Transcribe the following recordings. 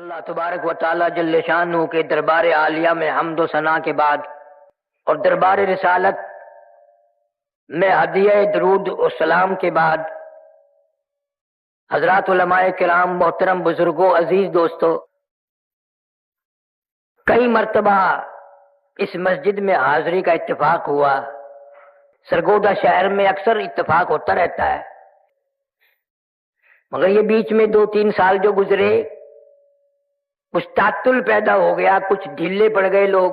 اللہ تبارک و تعالی جل شانہ کے دربار عالیہ میں حمد و ثنا کے بعد اور دربار رسالت میں ہدیہ درود و سلام کے بعد حضرات علماء کرام، محترم بزرگوں، عزیز دوستوں، کئی مرتبہ اس مسجد میں حاضری کا اتفاق ہوا۔ سرگودا شہر میں اکثر اتفاق ہوتا رہتا ہے، مگر یہ بیچ میں 2-3 سال جو گزرے کچھ تعطل پیدا ہو گیا، کچھ ڈھیلے پڑ گئے لوگ۔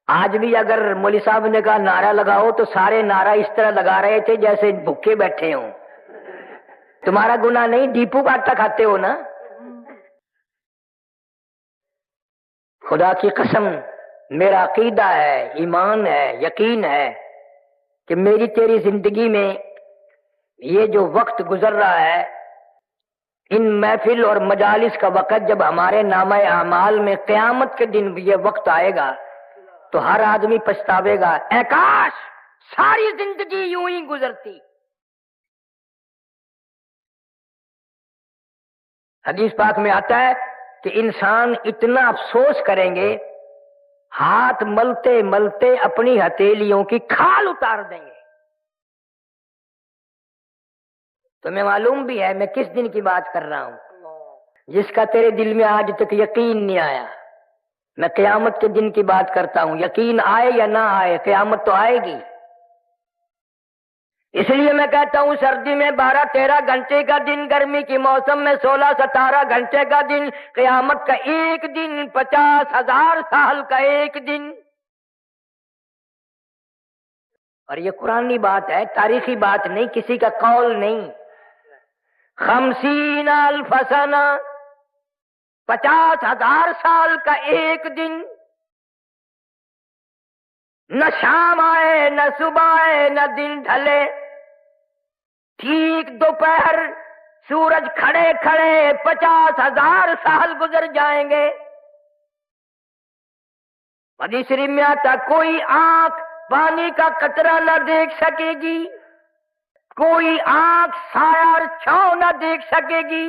آج بھی اگر مولوی صاحب نے کہا نعرہ لگاؤ تو سارے نعرہ اس طرح لگا رہے تھے جیسے بھوکے بیٹھے ہوں۔ تمہارا گناہ نہیں، ڈیپو کا آٹا کھاتے ہو نا۔ خدا کی قسم، میرا عقیدہ ہے، ایمان ہے، یقین ہے کہ میری تیری زندگی میں یہ جو وقت گزر رہا ہے، ان محفل اور مجالس کا وقت جب ہمارے نامہ اعمال میں قیامت کے دن یہ وقت آئے گا تو ہر آدمی پچھتاوے گا، اے کاش ساری زندگی یوں ہی گزرتی۔ حدیث پاک میں آتا ہے کہ انسان اتنا افسوس کریں گے، ہاتھ ملتے ملتے اپنی ہتھیلیوں کی کھال اتار دیں گے۔ تمہیں معلوم بھی ہے میں کس دن کی بات کر رہا ہوں، جس کا تیرے دل میں آج تک یقین نہیں آیا۔ میں قیامت کے دن کی بات کرتا ہوں، یقین آئے یا نہ آئے قیامت تو آئے گی۔ اس لیے میں کہتا ہوں سردی میں 12-13 گھنٹے کا دن، گرمی کی موسم میں 16-17 گھنٹے کا دن، قیامت کا ایک دن 50,000 سال کا ایک دن۔ اور یہ قرآنی بات ہے، تاریخی بات نہیں، کسی کا قول نہیں۔ 50,000 سنہ، 50,000 سال کا ایک دن، نہ شام آئے نہ صبح آئے نہ دن ڈھلے، ٹھیک دوپہر سورج کھڑے کھڑے 50,000 سال گزر جائیں گے۔ حدیث شریف میں آتا کوئی آنکھ پانی کا قطرہ نہ دیکھ سکے گی، کوئی آنکھ سایہ اور چھاؤں نہ دیکھ سکے گی۔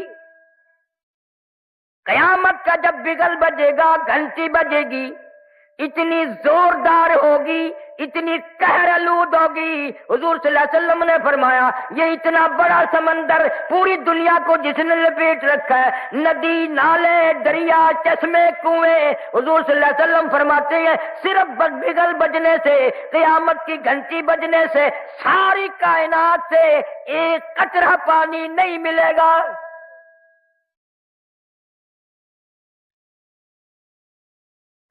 قیامت کا جب بگل بجے گا، گھنٹی بجے گی، اتنی زوردار ہوگی، اتنی قہر آلود ہوگی۔ حضور صلی اللہ علیہ وسلم نے فرمایا یہ اتنا بڑا سمندر پوری دنیا کو جس نے لپیٹ رکھا ہے، ندی، نالے، دریا، چشمے، کنویں، حضور صلی اللہ علیہ وسلم فرماتے ہیں صرف بگل بجنے سے، قیامت کی گھنٹی بجنے سے ساری کائنات سے ایک قطرہ پانی نہیں ملے گا۔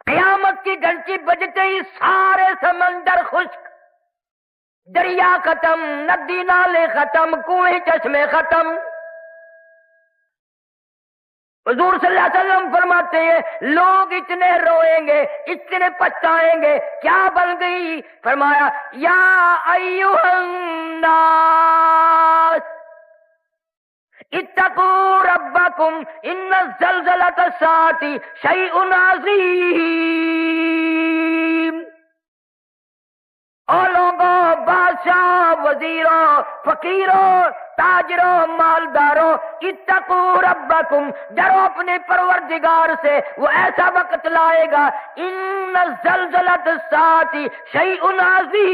قیامت کی گھنٹی بجتے ہی سارے سمندر خشک، دریا ختم، ندی نالے ختم، کنویں چشمے ختم۔ حضور صلی اللہ علیہ وسلم فرماتے ہیں لوگ اتنے روئیں گے، اتنے پچھتائیں گے، کیا بن گئی؟ فرمایا یا ایھا الناس اتقوا ربکم ان زلزلۃ الساعۃ شیء عظیم۔ اور لوگوں، بادشاہ، وزیروں، فقیروں، تاجروں، مالداروں، اتقوا ربکم، ڈرو اپنے پروردگار سے، وہ ایسا وقت لائے گا ان زلزلۃ الساعۃ شیء عظیم،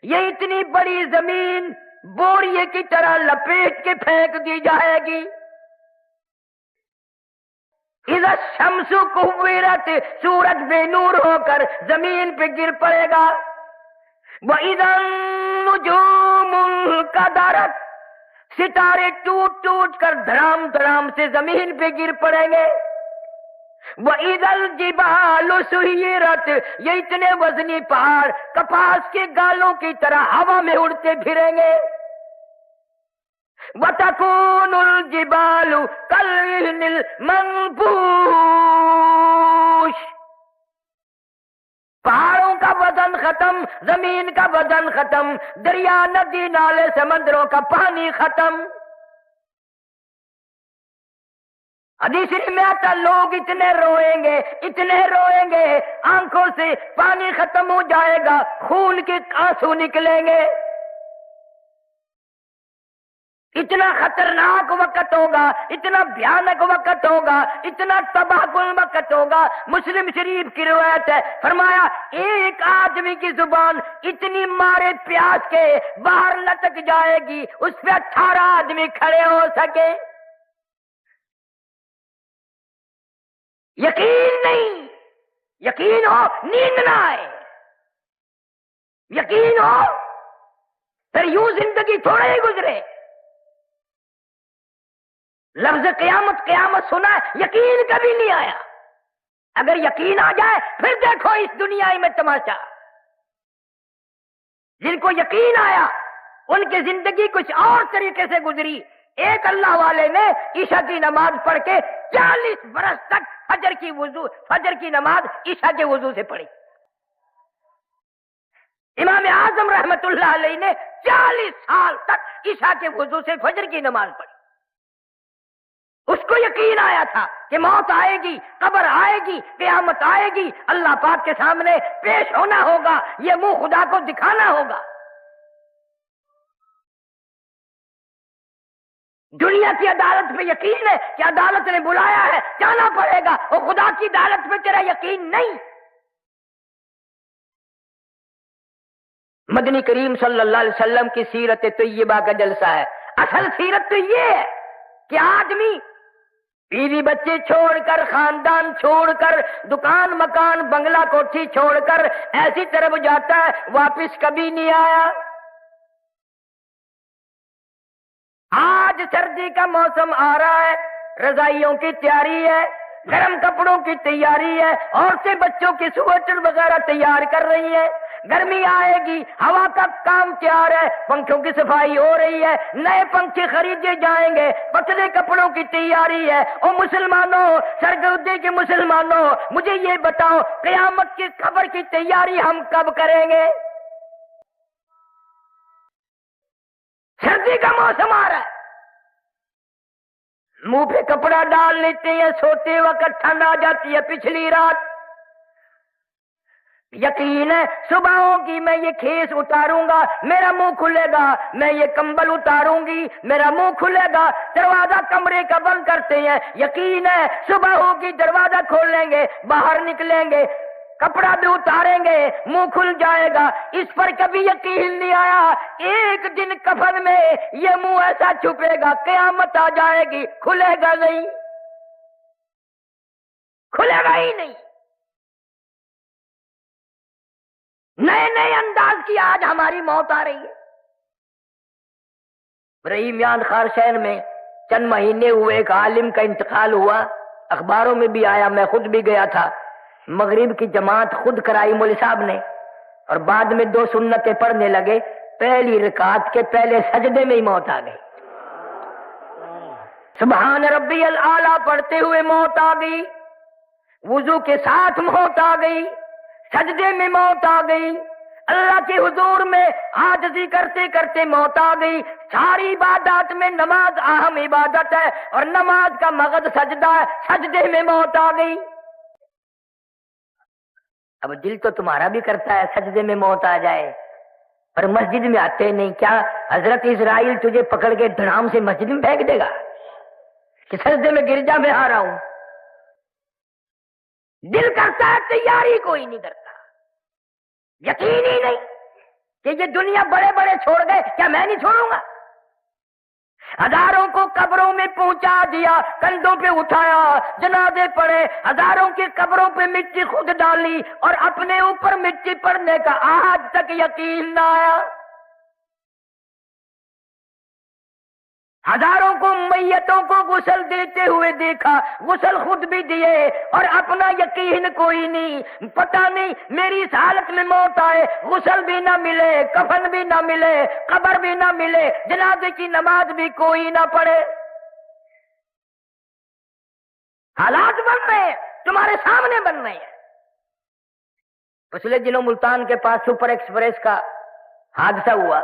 یہ اتنی بڑی زمین بوریے کی طرح لپیٹ کے پھینک دی جائے گی۔ اذا الشمس کورت، سورج بے نور ہو کر زمین پہ گر پڑے گا۔ وَإِذَا النُّجُومُ انْكَدَرَتْ، ستارے ٹوٹ ٹوٹ کر دھڑام دھڑام سے زمین پہ گر پڑیں گے۔ وَإِذَا الْجِبَالُ سُيِّرَتْ، یہ اتنے وزنی پہاڑ کپاس کے گالوں کی طرح ہوا میں اڑتے پھریں گے۔ وَتَكُونُ الْجِبَالُ كَالْعِهْنِ الْمَنفُوشِ، پہاڑوں کا وزن ختم، زمین کا وزن ختم، دریا، ندی، نالے، سمندروں کا پانی ختم۔ حدیث میں آتا لوگ اتنے روئیں گے، اتنے روئیں گے، آنکھوں سے پانی ختم ہو جائے گا، خون کے آنسو نکلیں گے۔ اتنا خطرناک وقت ہوگا، اتنا بھیانک وقت ہوگا، اتنا تباہ کن وقت ہوگا۔ مسلم شریف کی روایت ہے، فرمایا ایک آدمی کی زبان اتنی مارے پیاس کے باہر لٹک جائے گی، اس پہ 18 آدمی کھڑے ہو سکے۔ یقین نہیں، یقین ہو نیند نہ آئے، یقین ہو پھر یوں زندگی تھوڑے ہی گزرے۔ لفظ قیامت قیامت سنا ہے، یقین کبھی نہیں آیا۔ اگر یقین آ جائے پھر دیکھو اس دنیا میں تماشا۔ جن کو یقین آیا ان کی زندگی کچھ اور طریقے سے گزری۔ ایک اللہ والے نے عشاء کی نماز پڑھ کے 40 برس تک فجر کی نماز عشاء کے وضو سے پڑھی۔ امام اعظم رحمت اللہ علیہ نے 40 سال تک عشاء کے وضو سے فجر کی نماز پڑھی۔ اس کو یقین آیا تھا کہ موت آئے گی، قبر آئے گی، قیامت آئے گی، اللہ پاک کے سامنے پیش ہونا ہوگا، یہ منہ خدا کو دکھانا ہوگا۔ دنیا کی عدالت میں یقین ہے کہ عدالت نے بلایا ہے، جانا پڑے گا، اور خدا کی عدالت میں تیرا یقین نہیں۔ مدنی کریم صلی اللہ علیہ وسلم کی سیرت طیبہ کا جلسہ ہے۔ اصل سیرت تو یہ ہے کہ آدمی بیوی بچے چھوڑ کر، خاندان چھوڑ کر، دکان مکان بنگلہ کوٹھی چھوڑ کر ایسی طرف جاتا ہے، واپس کبھی نہیں آیا۔ آج سردی کا موسم آ رہا ہے، رضائیوں کی تیاری ہے، گرم کپڑوں کی تیاری ہے، عورتیں بچوں کی سویٹر وغیرہ تیار کر رہی ہیں۔ گرمی آئے گی، ہوا کا کام تیار ہے، پنکھوں کی صفائی ہو رہی ہے، نئے پنکھے خریدے جائیں گے، پتلے کپڑوں کی تیاری ہے۔ او مسلمانوں، سرگودے کے مسلمانوں، مجھے یہ بتاؤ قیامت کی خبر کی تیاری ہم کب کریں گے؟ سردی کا موسم آ رہا ہے، منہ پہ کپڑا ڈال لیتے ہیں، سوتے وقت ٹھنڈ آ جاتی ہے پچھلی رات۔ یقین ہے صبح ہوگی، میں یہ کھیس اتاروں گا، میرا منہ کھلے گا، میں یہ کمبل اتاروں گی، میرا منہ کھلے گا۔ دروازہ کمرے کا بند کرتے ہیں، یقین ہے صبح ہوگی، دروازہ کھولیں گے، باہر نکلیں گے، کپڑا بھی اتاریں گے، منہ کھل جائے گا۔ اس پر کبھی یقین نہیں آیا، ایک دن کفن میں یہ منہ ایسا چھپے گا، قیامت آ جائے گی، کھلے گا نہیں، کھلے گا ہی نہیں۔ نئے نئے انداز کی آج ہماری موت آ رہی ہے۔ رحیم یان خار شہر میں چند مہینے ہوئے ایک عالم کا انتقال ہوا، اخباروں میں بھی آیا، میں خود بھی گیا تھا۔ مغرب کی جماعت خود کرائی مولوی صاحب نے، اور بعد میں 2 سنتیں پڑھنے لگے، پہلی رکعت کے پہلے سجدے میں ہی موت آ گئی۔ سبحان ربی الاعلیٰ پڑھتے ہوئے موت آ گئی، وضو کے ساتھ موت آ گئی، سجدے میں موت آ گئی، اللہ کے حضور میں عاجزی کرتے کرتے موت آ گئی۔ ساری عبادات میں نماز اہم عبادت ہے، اور نماز کا مغز سجدہ ہے، سجدے میں موت آ گئی۔ اب دل تو تمہارا بھی کرتا ہے سجدے میں موت آ جائے، پر مسجد میں آتے نہیں۔ کیا حضرت اسرائیل تجھے پکڑ کے دھڑام سے مسجد میں پھینک دے گا کہ سجدے میں گرجا میں آ رہا ہوں؟ دل کرتا ہے، تیاری کوئی نہیں کرتا۔ یقین ہی نہیں کہ یہ دنیا بڑے بڑے چھوڑ گئے، کیا میں نہیں چھوڑوں گا؟ ہزاروں کو قبروں میں پہنچا دیا، کندھوں پہ اٹھایا، جنازے پڑے، ہزاروں کی قبروں پہ مٹی خود ڈالی، اور اپنے اوپر مٹی پڑنے کا آج تک یقین نہ آیا۔ ہزاروں کو میتوں کو غسل دیتے ہوئے دیکھا، غسل خود بھی دیے، اور اپنا یقین کوئی نہیں۔ پتہ نہیں میری اس حالت میں موت آئے، غسل بھی نہ ملے، کفن بھی نہ ملے، قبر بھی نہ ملے، جنازے کی نماز بھی کوئی نہ پڑھے۔ حالات بن رہے ہیں، تمہارے سامنے بن رہے ہیں۔ پچھلے دنوں ملتان کے پاس سپر ایکسپریس کا حادثہ ہوا،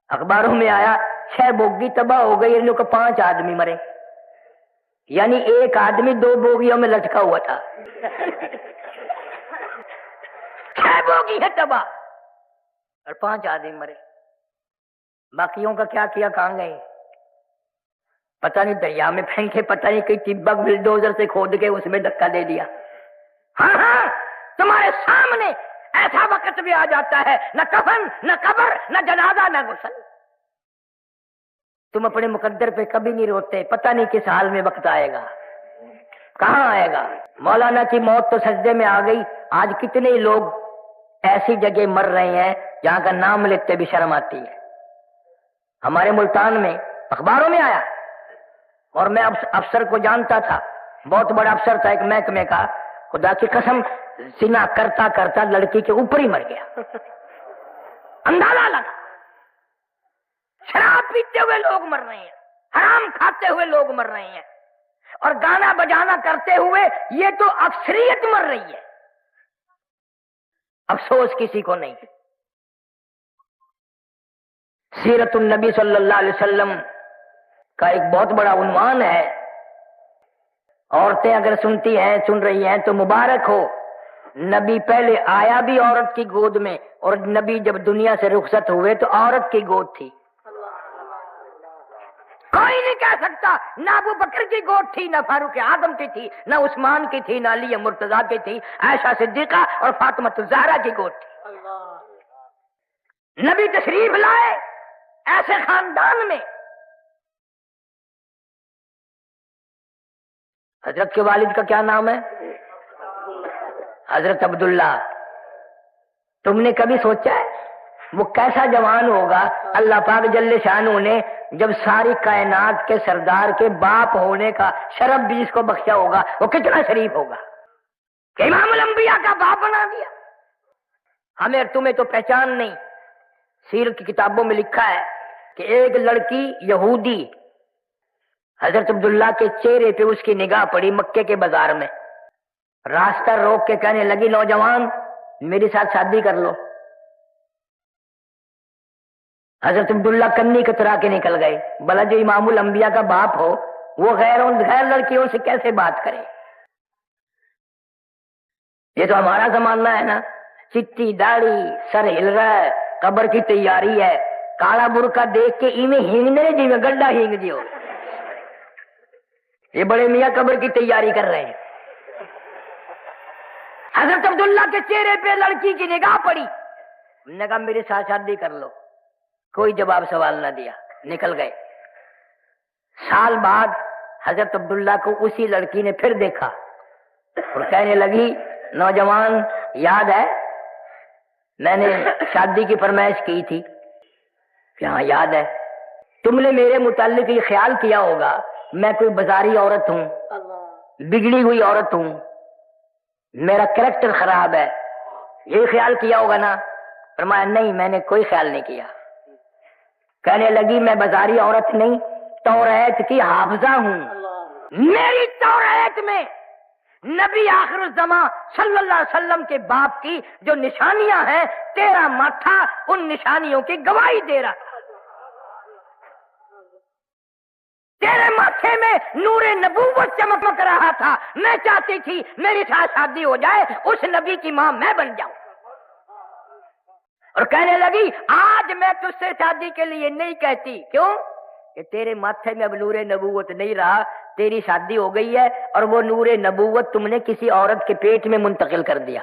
اخباروں میں آیا 6 بوگی تباہ ہو گئی، ان کو 5 آدمی مرے، یعنی ایک آدمی 2 بوگیوں میں لٹکا ہوا تھا۔ 6 بوگی ہے تباہ اور 5 آدمی مرے، باقیوں کا کیا کیا، کہاں گئے؟ پتہ نہیں دریا میں پھینکے، پتہ نہیں کوئی ٹبک بلڈوزر سے کھود کے اس میں دھکا دے دیا. ہاں ہاں تمہارے سامنے ایسا وقت بھی آ جاتا ہے، نہ کفن نہ قبر نہ جنازہ نہ غسل. تم اپنے مقدر پہ کبھی نہیں روتے، پتہ نہیں کس حال میں وقت آئے گا، کہاں آئے گا. مولانا کی موت تو سجدے میں آ گئی. آج کتنے لوگ ایسی جگہ مر رہے ہیں جہاں کا نام لیتے بھی شرم آتی ہے. ہمارے ملتان میں اخباروں میں آیا، اور میں افسر کو جانتا تھا، بہت بڑا افسر تھا ایک محکمے کا. خدا کی قسم سنا کرتا کرتا لڑکی کے اوپر ہی مر گیا. اندازہ لگا. شراب پیتے ہوئے لوگ مر رہے ہیں، حرام کھاتے ہوئے لوگ مر رہے ہیں، اور گانا بجانا کرتے ہوئے یہ تو اکثریت مر رہی ہے. افسوس کسی کو نہیں. سیرت النبی صلی اللہ علیہ وسلم کا ایک بہت بڑا عنوان ہے. عورتیں اگر سنتی ہیں، سن رہی ہیں تو مبارک ہو. نبی پہلے آیا بھی عورت کی گود میں، اور نبی جب دنیا سے رخصت ہوئے تو عورت کی گود تھی. کوئی نہیں کہہ سکتا نہ ابو بکر کی گود تھی، نہ فاروق اعظم کی تھی، نہ عثمان کی تھی، نہ علی مرتضیٰ کی تھی. عائشہ صدیقہ اور فاطمہ الزہرا کی گود تھی. نبی تشریف لائے ایسے خاندان میں. حضرت کے والد کا کیا نام ہے؟ حضرت عبداللہ. تم نے کبھی سوچا ہے وہ کیسا جوان ہوگا اللہ پاک جل شانہ نے جب ساری کائنات کے سردار کے باپ ہونے کا شرف بھی اس کو بخشا ہوگا، وہ کتنا شریف ہوگا کہ امام الانبیاء کا باپ بنا دیا. ہمیں اور تمہیں تو پہچان نہیں. سیرت کی کتابوں میں لکھا ہے کہ ایک لڑکی یہودی حضرت عبداللہ کے چہرے پہ اس کی نگاہ پڑی مکے کے بازار میں. راستہ روک کے کہنے لگی نوجوان میرے ساتھ شادی کر لو. حضرت عبداللہ کنی کترا کے نکل گئے. بھلا جو امام الانبیاء کا باپ ہو وہ غیر لڑکیوں سے کیسے بات کرے؟ یہ تو ہمارا زمانہ ہے نا. چٹی داڑھی، سر ہل رہا ہے، قبر کی تیاری ہے، کالا برقع دیکھ کے ایویں ہینگنے جی میں گڈھا ہینگ دیو. یہ بڑے میاں قبر کی تیاری کر رہے ہیں. حضرت عبداللہ کے چہرے پہ لڑکی کی نگاہ پڑی. نے کہا میرے ساتھ شادی کر لو. کوئی جواب سوال نہ دیا، نکل گئے. سال بعد حضرت عبداللہ کو اسی لڑکی نے پھر دیکھا اور کہنے لگی نوجوان یاد ہے میں نے شادی کی فرمائش کی تھی؟ کہ ہاں یاد ہے. تم نے میرے متعلق یہ خیال کیا ہوگا میں کوئی بازاری عورت ہوں، بگڑی ہوئی عورت ہوں، میرا کریکٹر خراب ہے، یہ خیال کیا ہوگا نا؟ فرمایا نہیں میں نے کوئی خیال نہیں کیا. کہنے لگی میں بازاری عورت نہیں، توریت کی حافظہ ہوں. میری توریت میں نبی آخر الزمان صلی اللہ علیہ وسلم کے باپ کی جو نشانیاں ہیں تیرا ماتھا ان نشانیوں کی گواہی دے رہا تھا. تیرے ماتھے میں نور نبوت چمک رہا تھا. میں چاہتی تھی میری ساتھ شادی ہو جائے، اس نبی کی ماں میں بن جاؤں. اور کہنے لگی آج میں تجھ سے شادی کے لیے نہیں کہتی. کیوں؟ کہ تیرے ماتھے میں اب نور نبوت نہیں رہا، تیری شادی ہو گئی ہے اور وہ نور نبوت تم نے کسی عورت کے پیٹ میں منتقل کر دیا.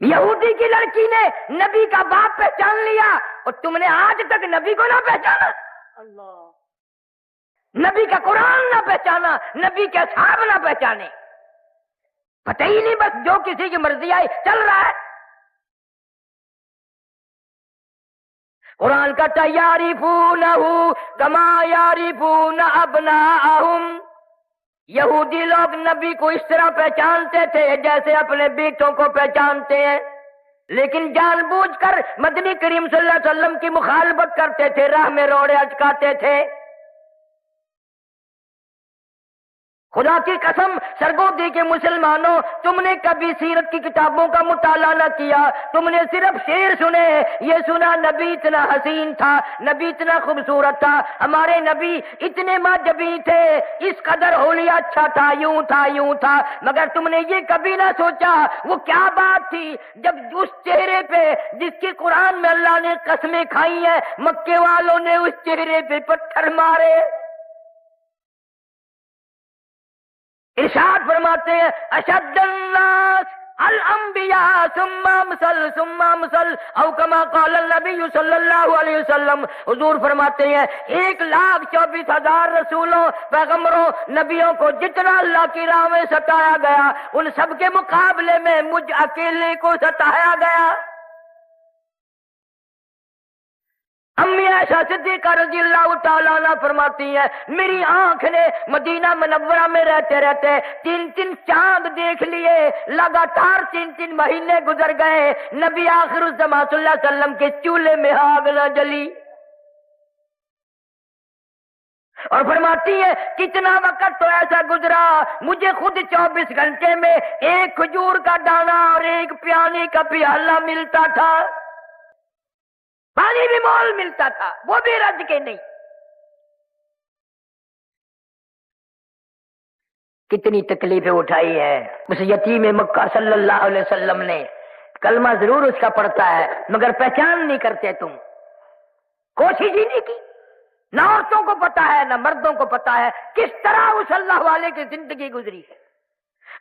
یہودی کی لڑکی نے نبی کا باپ پہچان لیا اور تم نے آج تک نبی کو نہ پہچانا، نبی کا قرآن نہ پہچانا، نبی کے اصحاب نہ پہچانے. پتہ ہی نہیں، بس جو کسی کی مرضی آئی چل رہا ہے. قرآن کا یعرفونہ کما یعرفون ابناءہم. یہودی لوگ نبی کو اس طرح پہچانتے تھے جیسے اپنے بیٹوں کو پہچانتے ہیں، لیکن جان بوجھ کر مدنی کریم صلی اللہ علیہ وسلم کی مخالفت کرتے تھے، راہ میں روڑے اٹکاتے تھے. خدا کی قسم سرگودی کے مسلمانوں، تم نے کبھی سیرت کی کتابوں کا مطالعہ نہ کیا، تم نے صرف شعر سنے، یہ سنا نبی اتنا حسین تھا، نبی اتنا خوبصورت تھا، ہمارے نبی اتنے ماجبی تھے، اس قدر حلیہ اچھا تھا، یوں تھا یوں تھا، مگر تم نے یہ کبھی نہ سوچا وہ کیا بات تھی جب اس چہرے پہ جس کی قرآن میں اللہ نے قسمیں کھائی ہیں، مکے والوں نے اس چہرے پہ پتھر مارے۔ ارشاد فرماتے ہیں اشد الناس الانبیاء ثم امثل او کما قال النبی صلی اللہ علیہ وسلم، حضور فرماتے ہیں 1,24,000 رسولوں، پیغمبروں، نبیوں کو جتنا اللہ کی راہ میں ستایا گیا، ان سب کے مقابلے میں مجھ اکیلے کو ستایا گیا۔ امی عائشہ صدیقہ رضی اللہ تعالیٰ عنہ فرماتی ہے میری آنکھ نے مدینہ منورہ میں رہتے رہتے 3 چاند دیکھ لیے، لگاتار 3 مہینے گزر گئے، نبی آخر الزمان صلی اللہ علیہ وسلم کے چولہے میں آگ نہ جلی۔ اور فرماتی ہے کتنا وقت تو ایسا گزرا مجھے خود 24 گھنٹے میں ایک کھجور کا دانہ اور ایک پیانے کا پیالہ ملتا تھا، پانی بھی مول ملتا تھا، وہ بھی رج کے نہیں۔ کتنی تکلیفیں اٹھائی ہے اس یتیم مکہ صلی اللہ علیہ وسلم نے، کلمہ ضرور اس کا پڑھتا ہے مگر پہچان نہیں کرتے تم، کوشش ہی نہیں کی، نہ عورتوں کو پتا ہے نہ مردوں کو پتا ہے کس طرح اس اللہ والے کی زندگی گزری ہے۔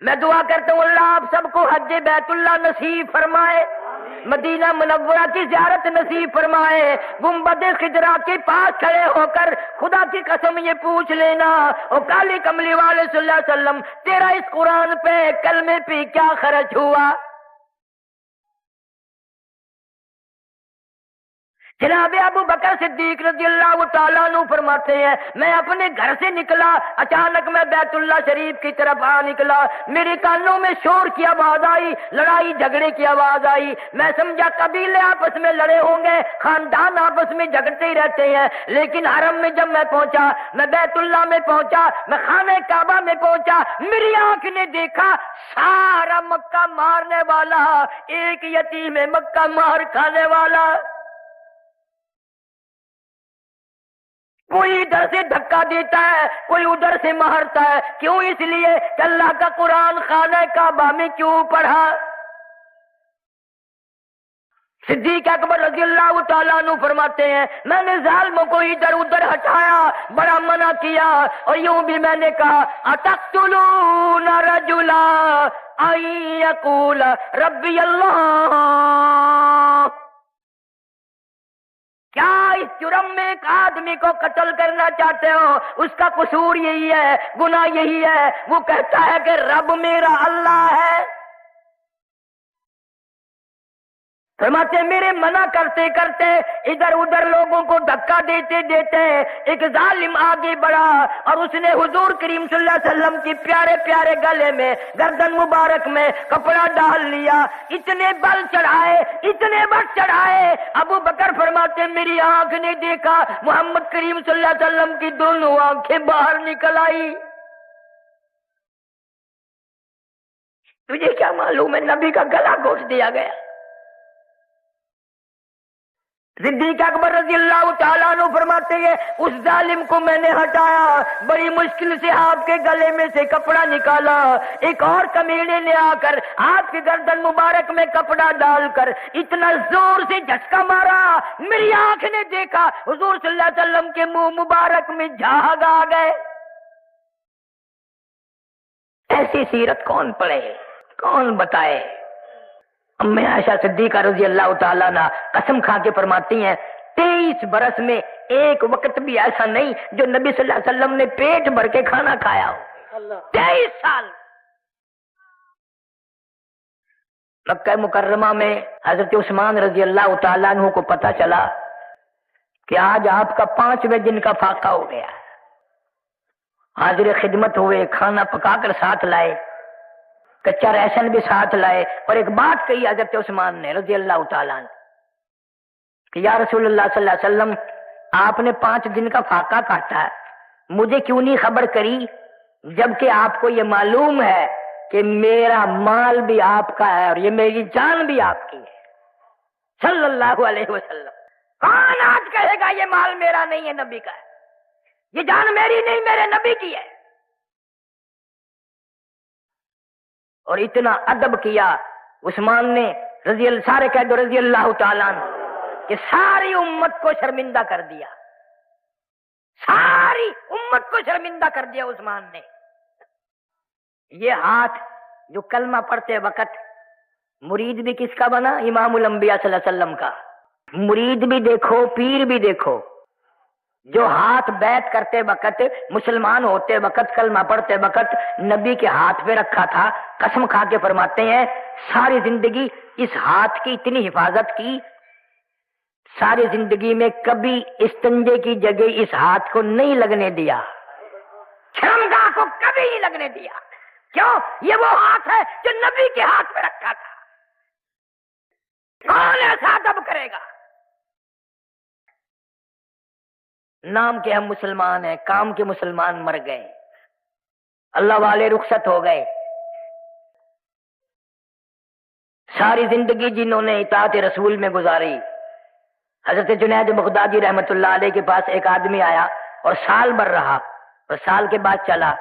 میں دعا کرتا ہوں اللہ آپ سب کو حج بیت اللہ نصیب فرمائے، مدینہ منورہ کی زیارت نصیب فرمائے، گنبد خضرا کے پاس کھڑے ہو کر خدا کی قسم یہ پوچھ لینا او کالی کملی والے صلی اللہ علیہ وسلم تیرا اس قرآن پہ کلمے پہ کیا خرچ ہوا؟ جناب ابو بکر صدیق رضی اللہ تعالیٰ عنہ فرماتے ہیں میں اپنے گھر سے نکلا، اچانک میں بیت اللہ شریف کی طرف نکلا، میرے کانوں میں شور کی آواز آئی، لڑائی جھگڑے کی آواز آئی، میں سمجھا قبیلے آپس میں لڑے ہوں گے، خاندان آپس میں جھگڑتے ہی رہتے ہیں، لیکن حرم میں جب میں پہنچا، میں بیت اللہ میں پہنچا، میں خانہ کعبہ میں پہنچا، میری آنکھ نے دیکھا سارا مکہ مارنے والا ایک یتیم مکہ مار کھانے والا، کوئی ادھر سے دھکا دیتا ہے کوئی ادھر سے مارتا ہے، کیوں؟ اس لیے کہ اللہ کا قرآن خانہ کعبہ میں کیوں پڑھا۔ صدیق اکبر رضی اللہ تعالیٰ عنہ فرماتے ہیں میں نے ظالموں کو ادھر ادھر ہٹایا، بڑا منع کیا، اور یوں بھی میں نے کہا اتقتلون رجلا ان یقول ربی اللہ، کیا اس جرم میں ایک آدمی کو قتل کرنا چاہتے ہو؟ اس کا قصور یہی ہے، گناہ یہی ہے، وہ کہتا ہے کہ رب میرا اللہ ہے۔ فرماتے میرے منع کرتے کرتے ادھر ادھر لوگوں کو دھکا دیتے دیتے ایک ظالم آگے بڑھا اور اس نے حضور کریم صلی اللہ علیہ وسلم کی پیارے پیارے گلے میں گردن مبارک میں کپڑا ڈال لیا، اتنے بل چڑھائے اتنے بل چڑھائے، ابو بکر فرماتے میری آنکھ نے دیکھا محمد کریم صلی اللہ علیہ وسلم کی دونوں آنکھیں باہر نکل آئی۔ تجھے کیا معلوم ہے نبی کا گلا گھونٹ دیا گیا۔ صدیق اکبر رضی اللہ تعالیٰ عنہ فرماتے ہیں اس ظالم کو میں نے ہٹایا، بڑی مشکل سے آپ کے گلے میں سے کپڑا نکالا، ایک اور کمینے نے آ کر آپ کے گردن مبارک میں کپڑا ڈال کر اتنا زور سے جھٹکا مارا، میری آنکھ نے دیکھا حضور صلی اللہ علیہ وسلم کے منہ مبارک میں جھاگ آ گئے۔ ایسی سیرت کون پڑھے، کون بتائے؟ امی عائشہ صدیقہ رضی اللہ تعالیٰ عنہ قسم کھا کے فرماتی ہیں 23 برس میں ایک وقت بھی ایسا نہیں جو نبی صلی اللہ علیہ وسلم نے پیٹ بھر کے کھانا کھایا ہو۔ 23 سال مکہ مکرمہ میں حضرت عثمان رضی اللہ تعالیٰ عنہ کو پتا چلا کہ آج آپ کا 5ویں دن کا فاقہ ہو گیا، حاضر خدمت ہوئے، کھانا پکا کر ساتھ لائے، کچا ریشن بھی ساتھ لائے، اور ایک بات کہی حضرت عثمان نے رضی اللہ تعالیٰ عنہ کہ یا رسول اللہ صلی اللہ علیہ وسلم آپ نے 5 دن کا فاقہ کاٹا ہے، مجھے کیوں نہیں خبر کری؟ جبکہ آپ کو یہ معلوم ہے کہ میرا مال بھی آپ کا ہے اور یہ میری جان بھی آپ کی ہے صلی اللہ علیہ وسلم. کون آج کہے گا یہ مال میرا نہیں ہے، نبی کا ہے، یہ جان میری نہیں میرے نبی کی ہے. اور اتنا ادب کیا عثمان نے سارے کہہ دو رضی اللہ تعالیٰ عنہ، کہ ساری امت کو شرمندہ کر دیا، ساری امت کو شرمندہ کر دیا عثمان نے. یہ ہاتھ جو کلمہ پڑھتے وقت مرید بھی کس کا بنا؟ امام الانبیاء صلی اللہ علیہ وسلم کا. مرید بھی دیکھو، پیر بھی دیکھو، جو ہاتھ بیعت کرتے وقت، مسلمان ہوتے وقت، کلمہ پڑھتے وقت نبی کے ہاتھ پہ رکھا تھا، قسم کھا کے فرماتے ہیں ساری زندگی اس ہاتھ کی اتنی حفاظت کی، ساری زندگی میں کبھی استنجے کی جگہ اس ہاتھ کو نہیں لگنے دیا، شرمگاہ کو کبھی نہیں لگنے دیا. کیوں؟ یہ وہ ہاتھ ہے جو نبی کے ہاتھ پہ رکھا تھا. کون ایسا ادب کرے گا؟ نام کے ہم مسلمان ہیں، کام کے مسلمان مر گئے، اللہ والے رخصت ہو گئے. ساری زندگی جنہوں نے اطاعت رسول میں گزاری. حضرت جنید بغدادی رحمت اللہ علیہ کے پاس ایک آدمی آیا اور سال بھر رہا اور سال کے بعد چلا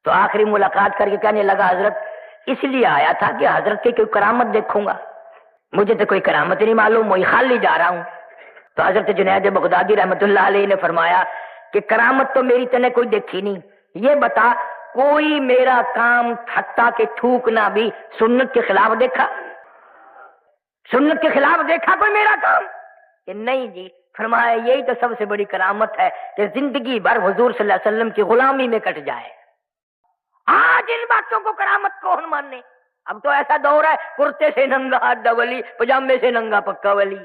تو آخری ملاقات کر کے کہنے لگا حضرت اس لیے آیا تھا کہ حضرت کی کوئی کرامت دیکھوں گا، مجھے تو کوئی کرامت نہیں معلوم، وہی خالی جا رہا ہوں. تو حضرت جنید بغدادی رحمت اللہ علیہ نے فرمایا کہ کرامت تو میری تنے کوئی دیکھی نہیں، یہ بتا کوئی میرا کام حتیٰ کہ تھوکنا بھی سنت کے خلاف دیکھا؟ سنت کے خلاف دیکھا کوئی میرا کام؟ کہ نہیں جی. فرمایا یہی تو سب سے بڑی کرامت ہے کہ زندگی بھر حضور صلی اللہ علیہ وسلم کی غلامی میں کٹ جائے. آج ان باتوں کو کرامت کون ماننے؟ اب تو ایسا دور ہے کرتے سے ننگا ہڈا ولی، پجامے سے ننگا پکا ولی.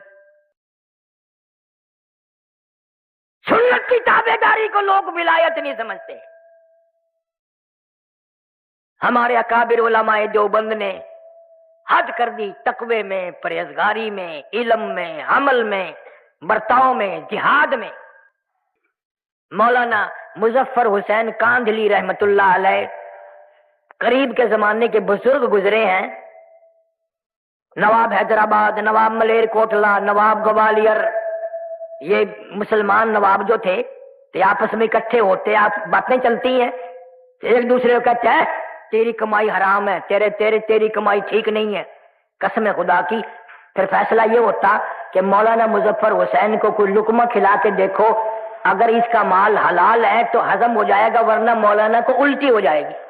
سنت کی تابع داری کو لوگ ولایت نہیں سمجھتے. ہمارے اکابر علماء دیوبند نے حد کر دی تقوی میں، پرہیزگاری میں، علم میں، عمل میں، برتاؤ میں، جہاد میں. مولانا مظفر حسین کاندھلی رحمت اللہ علیہ قریب کے زمانے کے بزرگ گزرے ہیں. نواب حیدرآباد، نواب ملیر کوٹلا، نواب گوالیر، یہ مسلمان نواب جو تھے تو آپس میں اکٹھے ہوتے، آپ باتیں چلتی ہیں، ایک دوسرے کو کہتے ہیں تیری کمائی حرام ہے، تیری کمائی ٹھیک نہیں ہے. قسم خدا کی پھر فیصلہ یہ ہوتا کہ مولانا مظفر حسین کو کوئی لقمہ کھلا کے دیکھو، اگر اس کا مال حلال ہے تو ہضم ہو جائے گا، ورنہ مولانا کو الٹی ہو جائے گی.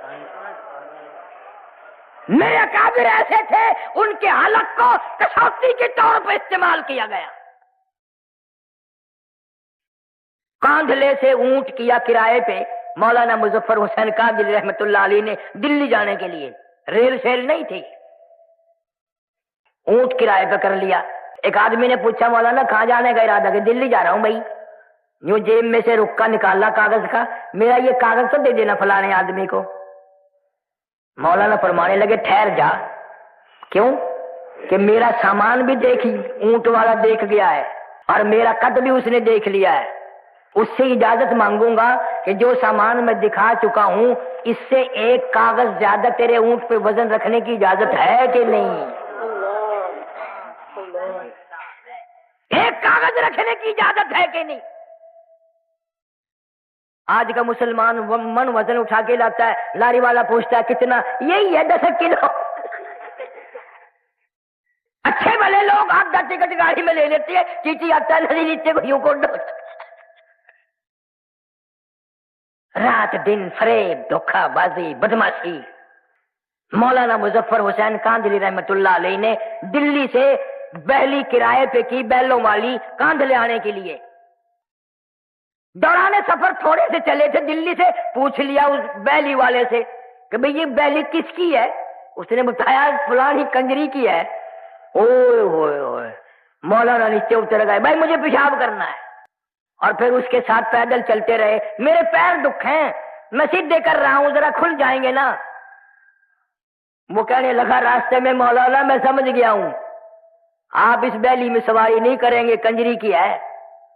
میرے اکابر ایسے تھے، ان کے حلق کو کسوٹی کے طور پر استعمال کیا گیا. کاندھلے سے اونٹ کیا کرائے پہ مولانا مظفر حسین کاندھلی رحمت اللہ علیہ نے دلی جانے کے لیے، ریل شیل نہیں تھی، اونٹ کرائے پہ کر لیا. ایک آدمی نے پوچھا مولانا کہاں جانے کا ارادہ؟ کہ دلی جا رہا ہوں بھائی. یوں جیب میں سے رکا نکالا کاغذ کا، میرا یہ کاغذ تو دے دینا فلانے آدمی کو. مولانا فرمانے لگے ٹھہر جا. کیوں؟ کہ میرا سامان بھی اونٹ والا دیکھ گیا ہے اور میرا قد بھی اس نے دیکھ لیا ہے. اس سے اجازت مانگوں گا کہ جو سامان میں دکھا چکا ہوں اس سے ایک کاغذ زیادہ تیرے اونٹ پہ وزن رکھنے کی اجازت ہے کہ نہیں؟ ایک کاغذ رکھنے کی اجازت ہے کہ نہیں؟ آج کا مسلمان من وزن اٹھا کے لاتا ہے، لاری والا پوچھتا ہے کتنا؟ یہی ہے 10 کلو. اچھے بھلے لوگ آپ 10 ٹکٹ گاڑی میں لے لیتے ہیں، چیچی آتا ہے ندی نیچے کو یوں کو رات دن فریب، دھوکہ بازی، بدماشی. مولانا مظفر حسین کاندھلی رحمت اللہ علیہ نے دلی سے بہلی کرائے پہ کی، بیلوں والی کاندھلے آنے کے لیے. دوران سفر تھوڑے سے چلے تھے، دلی سے پوچھ لیا اس بیلی والے سے کہ بھئی یہ بیلی کس کی ہے؟ اس نے بتایا فلانی کنجری کی ہے. اوئے ہوئے ہوئے مولانا نیچے اتر گئے، بھائی مجھے پیشاب کرنا ہے. اور پھر اس کے ساتھ پیدل چلتے رہے. میرے پیر دکھ ہیں، میں سیدھے کر رہا ہوں، ذرا کھل جائیں گے نا. وہ کہنے لگا راستے میں مولانا میں سمجھ گیا ہوں، آپ اس بیلی میں سواری نہیں کریں گے، کنجری کی ہے.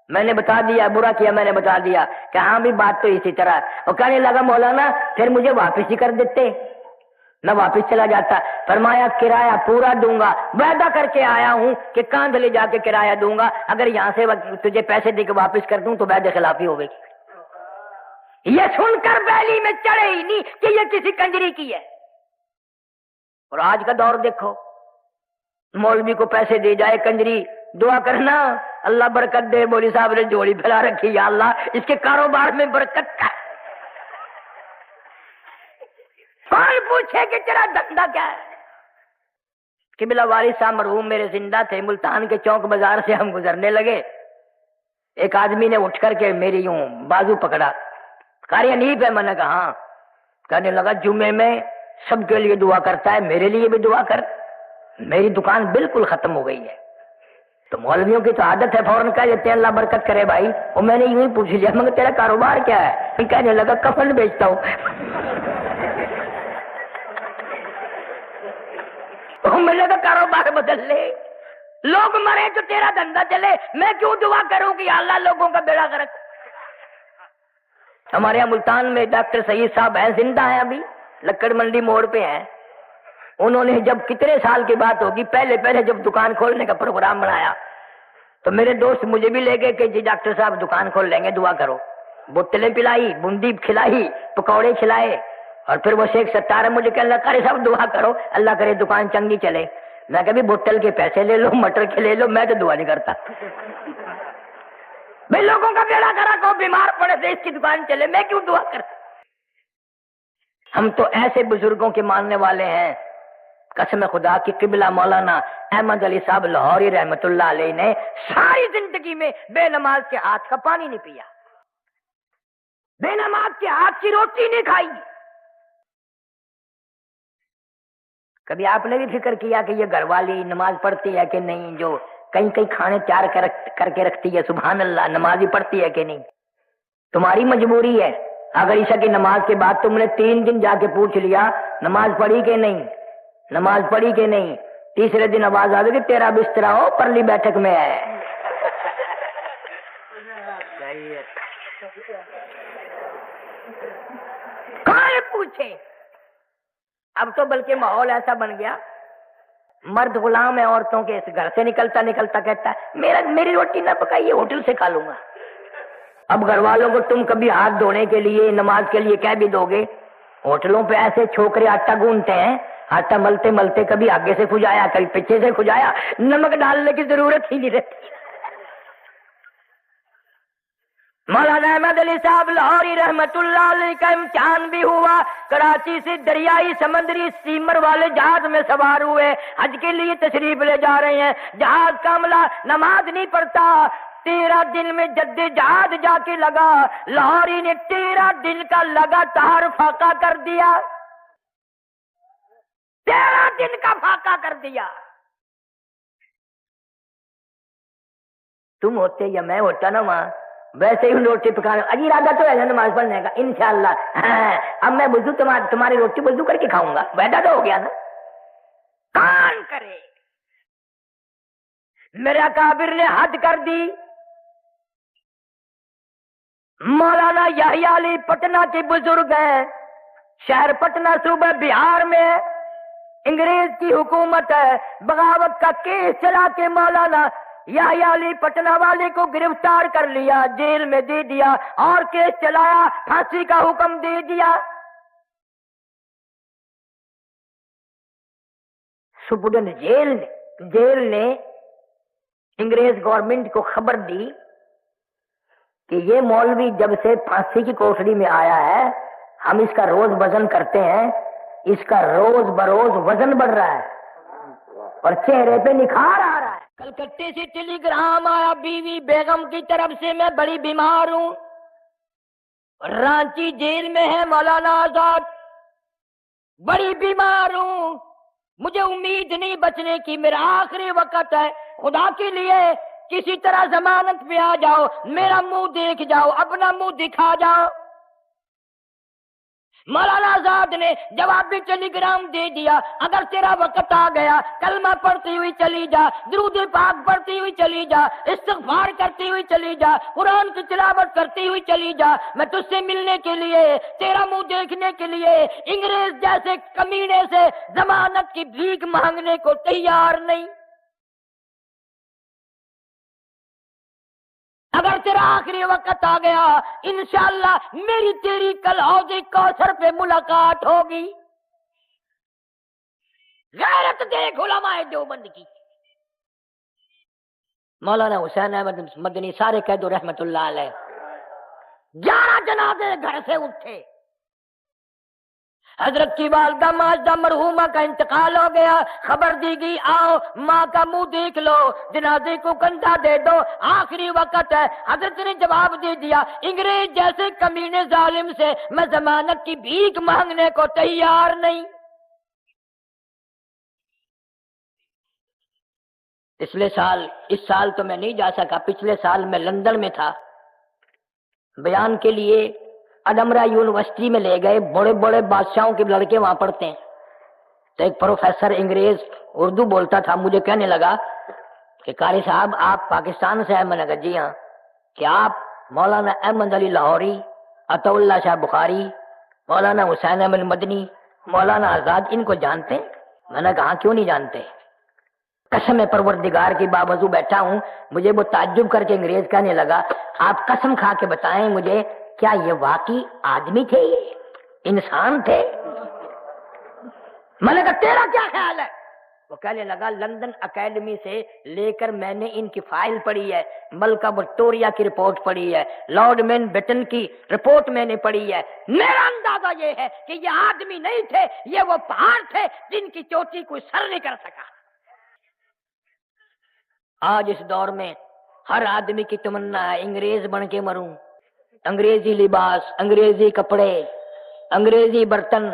میں نے بتا دیا، برا کیا میں نے بتا دیا کہ ہاں بھی بات تو اسی طرح. اور کہنے لگا مولانا پھر مجھے واپس ہی کر دیتے، میں واپس چلا جاتا. فرمایا کرایہ پورا دوں گا، وعدہ کر کے آیا ہوں کہ کاندھ لے جا کے کرایہ دوں گا، اگر یہاں سے تجھے پیسے دے کے واپس کر دوں تو وعدے خلافی ہو گئی. یہ سن کر ویلی میں چڑھے ہی نہیں کہ یہ کسی کنجری کی ہے. اور آج کا دور دیکھو، مولوی کو پیسے دے جائے کنجری، دعا کرنا اللہ برکت دے، مولوی صاحب نے جوڑی پھیلا رکھی، یا اللہ اس کے کاروبار میں برکت کا. کون پوچھے کہ تیرا دھندا کیا ہے؟ قبلہ والد صاحب مرحوم میرے زندہ تھے، ملتان کے چوک بازار سے ہم گزرنے لگے، ایک آدمی نے اٹھ کر کے میری یوں بازو پکڑا، قاری حنیف ہے؟ میں نے کہا ہاں. کہنے لگا جمعے میں سب کے لیے دعا کرتا ہے، میرے لیے بھی دعا کر، میری دکان بالکل ختم ہو گئی ہے. تو مولویوں کی تو عادت ہے فوراً کہہ دیتے ہیں اللہ برکت کرے بھائی. اور میں نے یوں ہی پوچھ لیا مگر تیرا کاروبار کیا ہے؟ کہنے لگا کفن بیچتا ہوں. میں نے کہا کاروبار بدل لے، لوگ مرے تو تیرا دھندا چلے، میں کیوں دعا کروں کہ اللہ لوگوں کا بیڑا غرق. ہمارے یہاں ملتان میں ڈاکٹر سعید صاحب ہیں، زندہ ہیں، ابھی لکڑ منڈی موڑ پہ ہیں. انہوں نے جب کتنے سال کی بات ہوگی پہلے جب دکان کھولنے کا پروگرام بنایا تو میرے دوست مجھے بھی لے گئے کہ جی ڈاکٹر صاحب دکان کھول لیں گے، دعا کرو. بوتلیں پلائی، بوندی کھلائی، پکوڑے کھلائے، اور پھر وہ شیخ ستار ہے مجھے کہ اللہ کرے صاحب دعا کرو اللہ کرے دکان چنگی چلے. میں کبھی بوتل کے پیسے لے لو، مٹر کے لے لو، میں تو دعا نہیں کرتا. بھائی لوگوں کا بیڑا کرا کو بیمار پڑے تو اس کی دکان چلے، میں کیوں دعا کرتا. ہم تو ایسے بزرگوں کے ماننے والے ہیں، قسم خدا کی قبلہ مولانا احمد علی صاحب لاہوری رحمت اللہ علیہ نے ساری زندگی میں بے نماز کے ہاتھ کا پانی نہیں پیا، بے نماز کے ہاتھ کی روٹی نہیں کھائی. کبھی آپ نے بھی فکر کیا کہ یہ گھر والی نماز پڑھتی ہے کہ نہیں، جو کئی کھانے تیار کر کے رکھتی ہے، سبحان اللہ، نماز ہی پڑھتی ہے کہ نہیں؟ تمہاری مجبوری ہے. اگر عشاء کی نماز کے بعد تم نے 3 دن جا کے پوچھ لیا نماز پڑھی کہ نہیں، نماز پڑھی کہ نہیں، تیسرے دن آواز آ گئی تیرا بسترا ہو پرلی بیٹھک میں ہے. کون پوچھے؟ اب تو بلکہ ماحول ایسا بن گیا، مرد غلام ہے عورتوں کے، اس گھر سے نکلتا کہتا ہے میری روٹی نہ پکائیے، ہوٹل سے کھا لوں گا. اب گھر والوں کو تم کبھی ہاتھ دھونے کے لیے نماز کے لیے کہہ بھی دو گے، ہوٹلوں پہ ایسے چھوکرے آٹا گونتے ہیں، آٹا ملتے کبھی آگے سے کھجایا کبھی پیچھے سے کھجایا، نمک ڈالنے کی ضرورت ہی نہیں رہتی. مولانا احمد علی صاحب لاہوری رحمت اللہ علیہ کا امتحان بھی ہوا، کراچی سے دریائی سمندری اسٹیمر والے جہاز میں سوار ہوئے، حج کے لیے تشریف لے جا رہے ہیں. جہاز کا عملہ نماز نہیں پڑھتا، 13 دن میں جد جہاد جا کے لگا. لاہوری نے 13 دن کا لگاتار فاقہ کر دیا، 13 دن کا فاقہ کر دیا. تم ہوتے یا میں ہوتا نا وہاں ویسے ہی روٹی پکانا، اجی ارادہ تو ہے نماز پڑھنے کا انشاءاللہ. اب میں وضو تمہاری روٹی وضو کر کے کھاؤں گا، وعدہ تو ہو گیا نا. کون کرے؟ میرا کابر نے حد کر دی. مولانا یحییٰ علی پٹنہ کے بزرگ ہیں، شہر پٹنہ صوبہ بہار میں انگریز کی حکومت ہے، بغاوت کا کیس چلا کے مولانا یحییٰ علی پٹنہ والے کو گرفتار کر لیا، جیل میں دے دیا اور کیس چلایا، پھانسی کا حکم دے دیا. سپرڈنٹ جیل نے انگریز گورنمنٹ کو خبر دی کہ یہ مولوی جب سے پھانسی کی کوٹڑی میں آیا ہے ہم اس کا روز وزن کرتے ہیں، اس کا روز بروز وزن بڑھ رہا ہے اور چہرے پہ نکھار آ رہا ہے. کلکتے سے ٹیلی گرام آیا بیوی بیگم کی طرف سے میں بڑی بیمار ہوں، رانچی جیل میں ہے مولانا آزاد، بڑی بیمار ہوں، مجھے امید نہیں بچنے کی، میرا آخری وقت ہے، خدا کے لیے کسی طرح ضمانت پہ آ جاؤ، میرا منہ دیکھ جاؤ، اپنا منہ دکھا جاؤ. مولانا آزاد نے جوابی ٹیلی گرام دے دیا، اگر تیرا وقت آ گیا کلمہ پڑھتی ہوئی چلی جا، درود پاک پڑھتی ہوئی چلی جا، استغفار کرتی ہوئی چلی جا، قرآن کی تلاوت کرتی ہوئی چلی جا، میں تجھ سے ملنے کے لیے، تیرا منہ دیکھنے کے لیے انگریز جیسے کمینے سے ضمانت کی بھیک مانگنے کو تیار نہیں۔ اگر تیرا آخری وقت آ گیا انشاءاللہ میری تیری کل حوض کوثر پہ ملاقات ہوگی۔ غیرت دیکھ علماء دیوبند کی۔ مولانا حسین احمد مدنی سارے کہہ دو رحمت اللہ علیہ، 11 جنازے گھر سے اٹھے، حضرت کی والدہ ماجدہ مرحومہ کا انتقال ہو گیا، خبر دی گئی آؤ ماں کا منہ دیکھ لو، جنازے کو کندھا دے دو، آخری وقت ہے۔ حضرت نے جواب دے دیا انگریز جیسے کمینے ظالم سے میں ضمانت کی بھیک مانگنے کو تیار نہیں۔ اس سال تو میں نہیں جا سکا، پچھلے سال میں لندن میں تھا، بیان کے لیے ادمرا یونیورسٹی میں لے گئے، بڑے بڑے بادشاہوں کے لڑکے وہاں پڑھتے ہیں، تو ایک پروفیسر انگریز اردو بولتا تھا، مجھے کہنے لگا کہ قاری صاحب آپ پاکستان سے ہیں؟ میں نے کہا جی ہاں۔ کہ آپ مولانا احمد علی لاہوری، عطا اللہ شاہ بخاری، مولانا حسین احمد مدنی، مولانا آزاد ان کو جانتے ہیں؟ میں نے کہا کیوں نہیں جانتے؟ قسم پروردگار کی باوضو بیٹھا ہوں، مجھے وہ تعجب کر کے انگریز کہنے لگا آپ قسم کھا کے بتائیں مجھے کیا یہ واقعی آدمی تھے، یہ انسان تھے؟ میں نے کہا تیرا کیا خیال ہے؟ وہ کہنے لگا لندن اکیڈمی سے لے کر میں نے ان کی فائل پڑھی ہے، ملکہ وکٹوریہ کی رپورٹ پڑھی ہے، لارڈ ماؤنٹ بیٹن کی رپورٹ میں نے پڑھی ہے، میرا اندازہ یہ ہے کہ یہ آدمی نہیں تھے، یہ وہ پہاڑ تھے جن کی چوٹی کوئی سر نہیں کر سکا۔ آج اس دور میں ہر آدمی کی تمنا ہے انگریز بن کے مروں، انگریزی لباس، انگریزی کپڑے، انگریزی برتن۔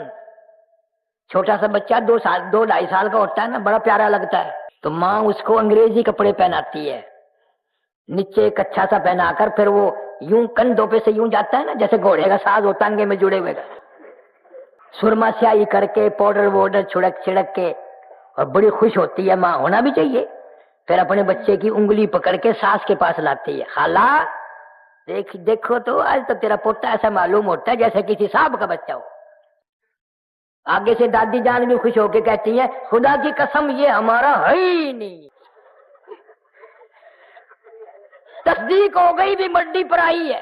چھوٹا سا بچہ 2-2.5 سال کا ہوتا ہے نا، بڑا پیارا لگتا ہے، تو ماں اس کو انگریزی کپڑے پہناتی ہے، نیچے ایک اچھا سا پہنا کر، پھر وہ یوں کندھوں پہ سے یوں جاتا ہے نا جیسے گھوڑے کا ساز ہوتا ہے انگے میں جڑے ہوئے گا، سرما سیاہی کر کے پاؤڈر ووڈر چھڑک کے، اور بڑی خوش ہوتی ہے ماں، ہونا بھی چاہیے۔ پھر اپنے بچے کی انگلی پکڑ کے ساس کے پاس لاتی ہے، خالہ دیکھو تو آج تو تیرا پوتا ایسا معلوم ہوتا ہے جیسے کسی صاحب کا بچہ ہو۔ آگے سے دادی جان بھی خوش ہو کے کہتی ہیں خدا کی قسم یہ ہمارا ہے ہی نہیں۔ تصدیق ہو گئی بھی منڈی پر آئی ہے۔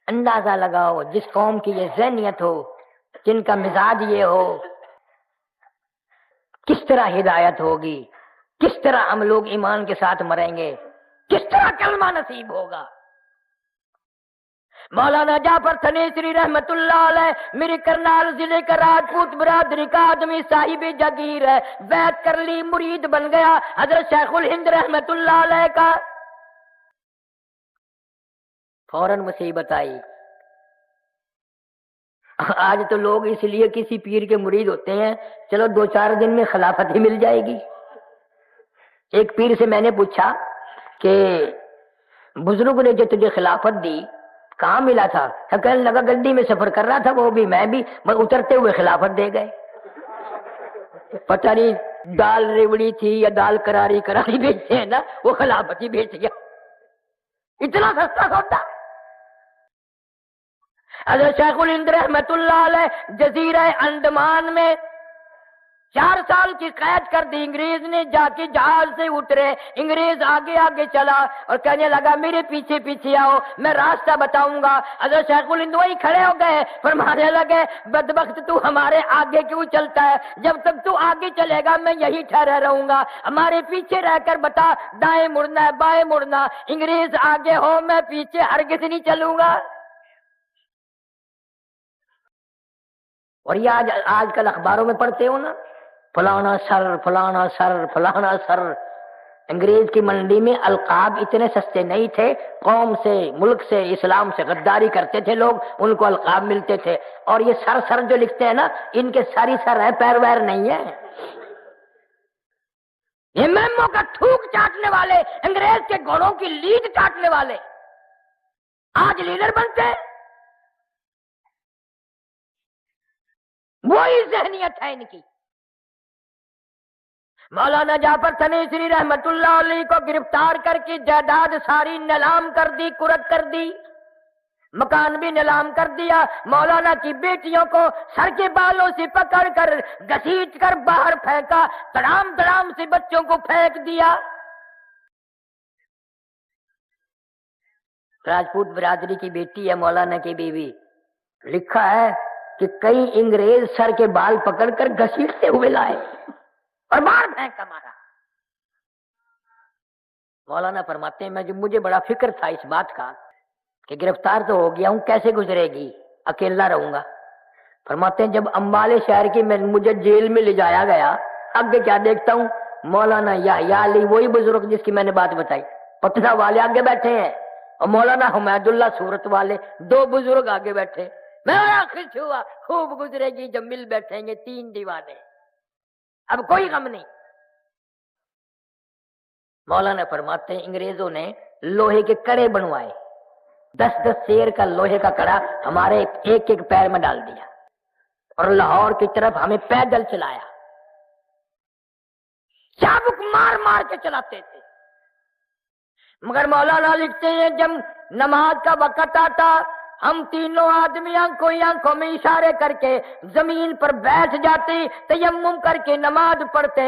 اندازہ لگاؤ جس قوم کی یہ ذہنیت ہو، جن کا مزاج یہ ہو، کس طرح ہدایت ہوگی، کس طرح ہم لوگ ایمان کے ساتھ مریں گے، کس طرح کلمہ نصیب ہوگا۔ مولانا جعفر تھنیسری رحمت اللہ علیہ میری کرنال ضلع کا راجپوت برادری کا آدمی صاحب جگیر ہے، بیعت کر لی، مرید بن گیا حضرت شیخ الہند رحمت اللہ علیہ کا۔ فوراً مصیبت آئی۔ آج تو لوگ اس لیے کسی پیر کے مرید ہوتے ہیں چلو 2-4 دن میں خلافت ہی مل جائے گی۔ ایک پیر سے میں نے پوچھا کہ بزرگ نے جو تجھے خلافت دی کہاں ملا تھا؟ کہنے لگا گڈی میں سفر کر رہا تھا، وہ بھی میں بھی، اترتے ہوئے خلافت دے گئے۔ پتہ نہیں دال ریوڑی تھی یا دال کراری بیچتے ہیں نا، وہ خلافت ہی بیچ گیا، اتنا سستا سودا۔ حضرت شیخ الہند رحمت اللہ علیہ جزیرہ انڈمان میں 4 سال کی قید کر دی انگریز نے، جا کے جہاز سے اترے، انگریز آگے آگے چلا اور کہنے لگا میرے پیچھے پیچھے آؤ میں راستہ بتاؤں گا۔ حضرت شیخ الہند وہی کھڑے ہو گئے، فرمانے لگے بدبخت تو ہمارے آگے کیوں چلتا ہے؟ جب تک تو آگے چلے گا میں یہی ٹھہرا رہوں گا، ہمارے پیچھے رہ کر بتا دائیں مڑنا ہے بائیں مڑنا، انگریز آگے ہو میں پیچھے ہرگز نہیں چلوں گا۔ اور یہ آج کل اخباروں میں پڑھتے ہو نا، فلانا سر فلانا سر فلانا سر۔ انگریز کی منڈی میں القاب اتنے سستے نہیں تھے، قوم سے، ملک سے، اسلام سے غداری کرتے تھے لوگ، ان کو القاب ملتے تھے۔ اور یہ سر جو لکھتے ہیں نا، ان کے ساری سر ہے، پیر ویر نہیں ہے۔ یہ میموں کا تھوک چاٹنے والے، انگریز کے گھوڑوں کی لیڈ کاٹنے والے آج لیڈر بنتے ہیں۔ وہی ذہنیت ہے ان کی۔ مولانا جعفر تنیسری رحمت اللہ علیہ کو گرفتار کر کے جائیداد ساری نیلام کر دی، کرد کر دی، مکان بھی نیلام کر دیا۔ مولانا کی بیٹیوں کو سر کے بالوں سے پکڑ کر گھسیٹ کر باہر پھینکا، تڑام تڑام سے بچوں کو پھینک دیا۔ راجپوت برادری کی بیٹی ہے مولانا کی بیوی، لکھا ہے کہ کئی انگریز سر کے بال پکڑ کر گھسیٹتے ہوئے لائے اور باہر پھینکا مارا۔ مولانا فرماتے ہیں مجھے بڑا فکر تھا اس بات کا کہ گرفتار تو ہو گیا ہوں، کیسے گزرے گی، اکیلا رہوں گا۔ فرماتے ہیں جب امبالے شہر کی مجھے جیل میں لے جایا گیا، آگے کیا دیکھتا ہوں، مولانا یحییٰ علی وہی بزرگ جس کی میں نے بات بتائی، پٹنہ والے آگے بیٹھے ہیں، اور مولانا حمید اللہ صورت والے، دو بزرگ آگے بیٹھے۔ میں خوش ہوا، خوب گزرے گی جب مل بیٹھیں گے تین دیوانے، اب کوئی غم نہیں۔ مولانا فرماتے ہیں انگریزوں نے لوہے کے کڑے بنوائے، 10 سیر کا لوہے کا کڑا ہمارے ایک ایک پیر میں ڈال دیا اور لاہور کی طرف ہمیں پیدل چلایا، چابک مار مار کے چلاتے تھے۔ مگر مولانا لکھتے ہیں جب نماز کا وقت آتا، ہم تینوں آدمی آنکھوں میں اشارے کر کے زمین پر بیٹھ جاتے، تیمم کر کے نماز پڑھتے،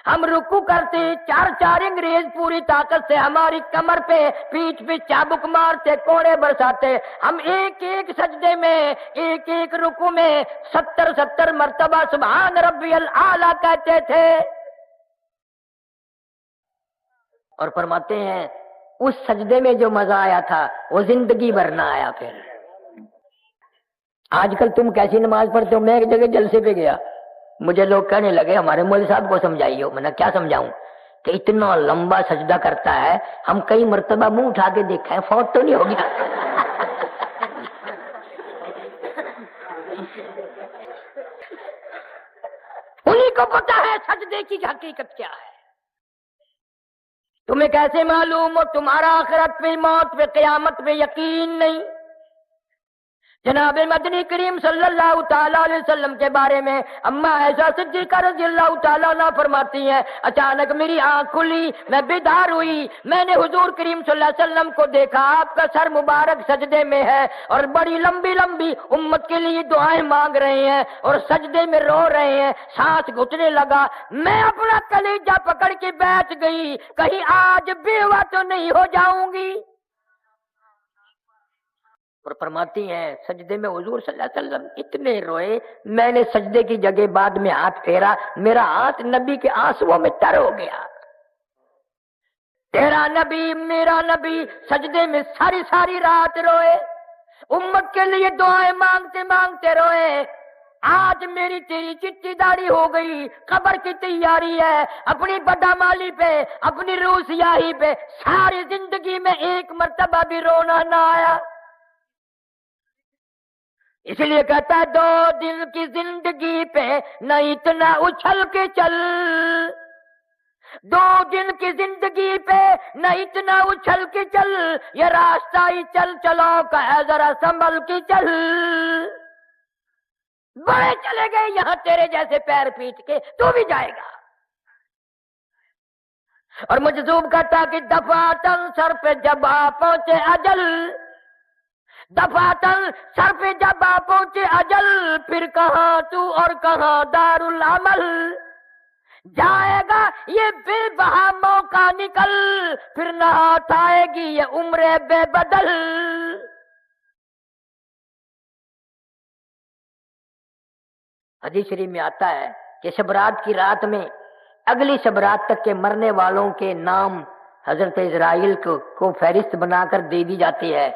ہم رکوع کرتے، چار انگریز پوری طاقت سے ہماری کمر پہ پیٹھ پہ چابک مارتے، کوڑے برساتے، ہم ایک ایک سجدے میں ایک ایک رکوع میں 70 مرتبہ سبحان ربی الاعلیٰ کہتے تھے۔ اور فرماتے ہیں اس سجدے میں جو مزہ آیا تھا وہ زندگی بھر نہ آیا۔ پھر آج کل تم کیسی نماز پڑھتے ہو؟ میں ایک جگہ جلسے پہ گیا، مجھے لوگ کہنے لگے ہمارے مولوی صاحب کو سمجھائیے، میں نے کیا سمجھاؤں کہ اتنا لمبا سجدہ کرتا ہے، ہم کئی مرتبہ منہ اٹھا کے دیکھا ہے، فوت تو نہیں ہو گیا؟ انہیں کو پتا ہے سجدے کی حقیقت کیا ہے۔ تمہیں کیسے معلوم ہو؟ تمہارا آخرت پہ، موت پہ، قیامت پہ یقین نہیں۔ جناب مدنی کریم صلی اللہ تعالیٰ علیہ وسلم کے بارے میں اما عائشہ صدیقہ رضی اللہ تعالیٰ عنہ فرماتی ہیں اچانک میری آنکھ کھلی، میں بیدار ہوئی، میں نے حضور کریم صلی اللہ علیہ وسلم کو دیکھا، آپ کا سر مبارک سجدے میں ہے اور بڑی لمبی لمبی امت کے لیے دعائیں مانگ رہے ہیں اور سجدے میں رو رہے ہیں، سانس گھٹنے لگا، میں اپنا کلیجہ پکڑ کے بیٹھ گئی، کہیں آج بیوہ تو نہیں ہو جاؤں گی۔ اور فرماتی ہیں سجدے میں حضور صلی اللہ علیہ وسلم اتنے روئے، میں نے سجدے کی جگہ بعد میں ہاتھ پھیرا، میرا ہاتھ نبی کے آنسوؤں میں تر ہو گیا۔ تیرا نبی میرا نبی سجدے میں ساری رات روئے، امت کے لیے دعائیں مانگتے مانگتے روئے۔ آج میری تیری چٹی داڑھی ہو گئی، قبر کی تیاری ہے، اپنی بدعمالی پہ، اپنی روح سیاہی پہ ساری زندگی میں ایک مرتبہ بھی رونا نہ آیا۔ اس لیے کہتا ہے 2 دن کی زندگی پہ نہ اتنا اچھل کے چل، 2 دن کی زندگی پہ نہ اتنا اچھل کے چل، یہ راستہ ہی چلو کا ہے ذرا سنبھل کے چل۔ بڑے چلے گئے یہاں تیرے جیسے پیر پیٹ کے، تو بھی جائے گا۔ اور مجذوب کہتا کہ دفعتاً سر پہ جب آ پہنچے اجل، دفعتاً سر پہ جب آ پہنچے اجل، پھر کہاں تو اور کہاں دار العمل، جائے گا یہ بے بہا موقع نکل، پھر نہ ہاتھ آئے گی یہ عمر بے بدل۔ حدیث شریف میں آتا ہے کہ شبرات کی رات میں اگلی شبرات تک کے مرنے والوں کے نام حضرت اسرائیل کو فہرست بنا کر دے دی جاتی ہے۔